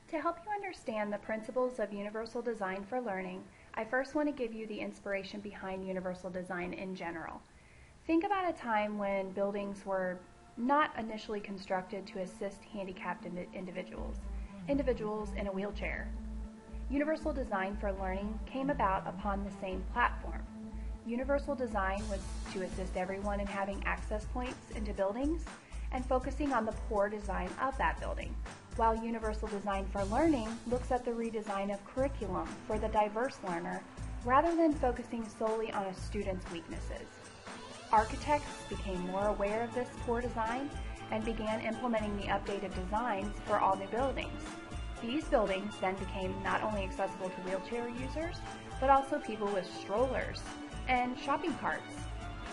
To help you understand the principles of universal design for learning, I first want to give you the inspiration behind universal design in general. Think about a time when buildings were not initially constructed to assist handicapped individuals in a wheelchair. Universal design for learning came about upon the same platform. Universal design was to assist everyone in having access points into buildings and focusing on the poor design of that building, while universal design for learning looks at the redesign of curriculum for the diverse learner rather than focusing solely on a student's weaknesses. Architects became more aware of this poor design and began implementing the updated designs for all new buildings. These buildings then became not only accessible to wheelchair users, but also people with strollers and shopping carts.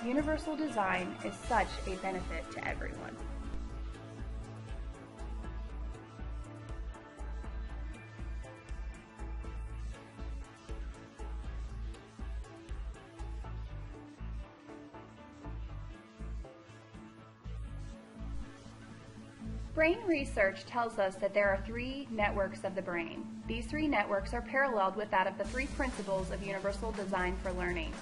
Universal design is such a benefit to everyone. Brain research tells us that there are three networks of the brain. These three networks are paralleled with that of the three principles of universal design for learning.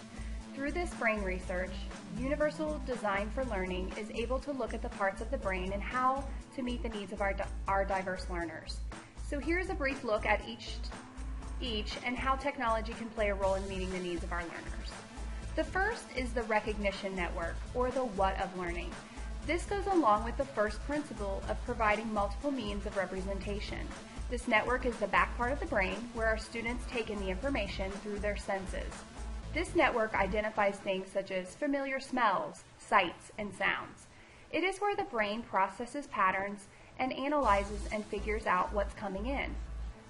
Through this brain research, universal design for learning is able to look at the parts of the brain and how to meet the needs of our diverse learners. So here's a brief look at each and how technology can play a role in meeting the needs of our learners. The first is the recognition network, or the what of learning. This goes along with the first principle of providing multiple means of representation. This network is the back part of the brain where our students take in the information through their senses. This network identifies things such as familiar smells, sights, and sounds. It is where the brain processes patterns and analyzes and figures out what's coming in.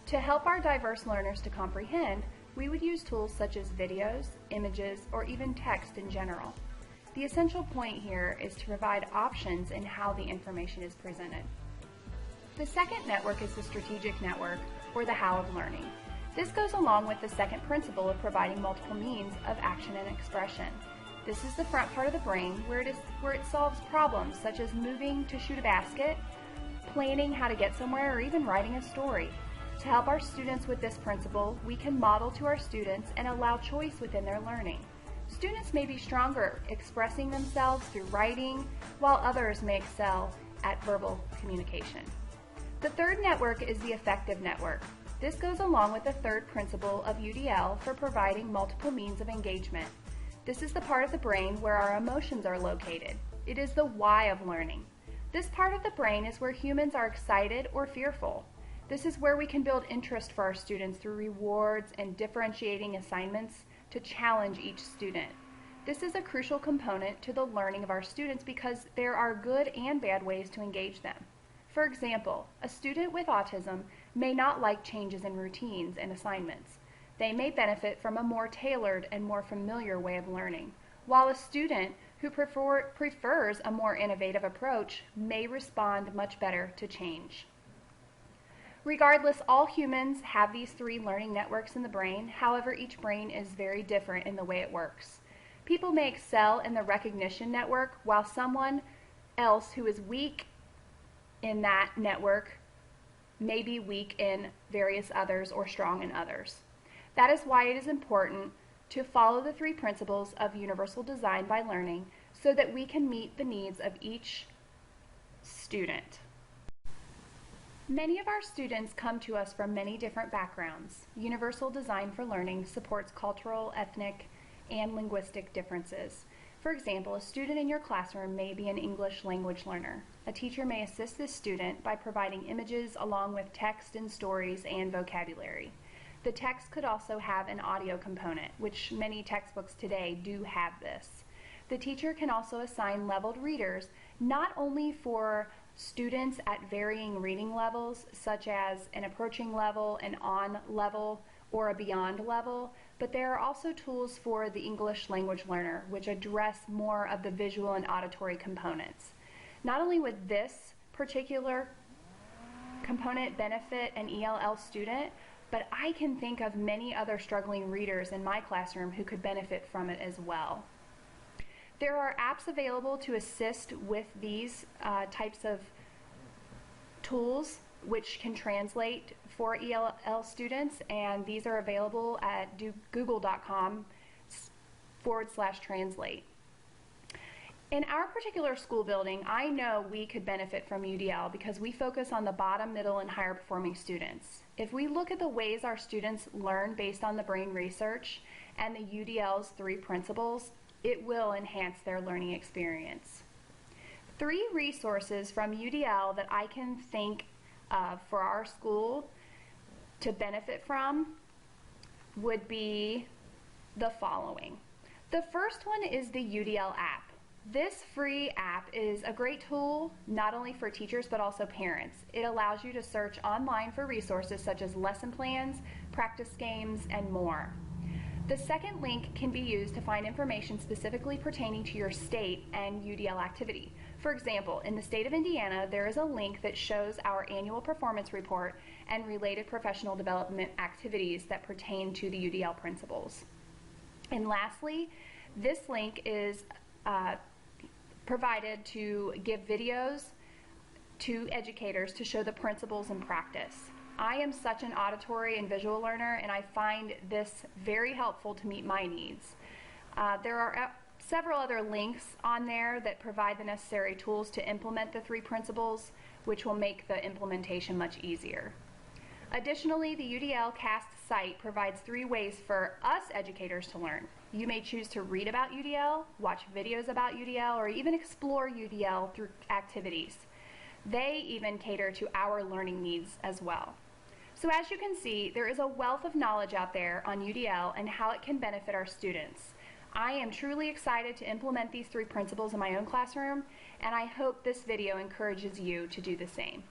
To help our diverse learners to comprehend, we would use tools such as videos, images, or even text in general. The essential point here is to provide options in how the information is presented. The second network is the strategic network, or the how of learning. This goes along with the second principle of providing multiple means of action and expression. This is the front part of the brain where it solves problems such as moving to shoot a basket, planning how to get somewhere, or even writing a story. To help our students with this principle, we can model to our students and allow choice within their learning. Students may be stronger expressing themselves through writing, while others may excel at verbal communication. The third network is the affective network. This goes along with the third principle of UDL for providing multiple means of engagement. This is the part of the brain where our emotions are located. It is the why of learning. This part of the brain is where humans are excited or fearful. This is where we can build interest for our students through rewards and differentiating assignments to challenge each student. This is a crucial component to the learning of our students because there are good and bad ways to engage them. For example, a student with autism may not like changes in routines and assignments. They may benefit from a more tailored and more familiar way of learning, while a student who prefers a more innovative approach may respond much better to change. Regardless, all humans have these three learning networks in the brain. However, each brain is very different in the way it works. People may excel in the recognition network, while someone else who is weak in that network may be weak in various others or strong in others. That is why it is important to follow the three principles of universal design by learning so that we can meet the needs of each student. Many of our students come to us from many different backgrounds. Universal design for learning supports cultural, ethnic, and linguistic differences. For example, a student in your classroom may be an English language learner. A teacher may assist this student by providing images along with text and stories and vocabulary. The text could also have an audio component, which many textbooks today do have this. The teacher can also assign leveled readers, not only for students at varying reading levels, such as an approaching level, an on level, or a beyond level, but there are also tools for the English language learner, which address more of the visual and auditory components. Not only would this particular component benefit an ELL student, but I can think of many other struggling readers in my classroom who could benefit from it as well. There are apps available to assist with these types of tools which can translate for ELL students, and these are available at google.com/translate. In our particular school building, I know we could benefit from UDL because we focus on the bottom, middle, and higher performing students. If we look at the ways our students learn based on the brain research and the UDL's 3 principles, it will enhance their learning experience. 3 resources from UDL that I can think of for our school to benefit from would be the following. The first one is the UDL app. This free app is a great tool not only for teachers but also parents. It allows you to search online for resources such as lesson plans, practice games, and more. The second link can be used to find information specifically pertaining to your state and UDL activity. For example, in the state of Indiana, there is a link that shows our annual performance report and related professional development activities that pertain to the UDL principles. And lastly, this link is provided to give videos to educators to show the principles in practice. I am such an auditory and visual learner, and I find this very helpful to meet my needs. There are several other links on there that provide the necessary tools to implement the 3 principles, which will make the implementation much easier. Additionally, the UDL CAST site provides 3 ways for us educators to learn. You may choose to read about UDL, watch videos about UDL, or even explore UDL through activities. They even cater to our learning needs as well. So as you can see, there is a wealth of knowledge out there on UDL and how it can benefit our students. I am truly excited to implement these 3 principles in my own classroom, and I hope this video encourages you to do the same.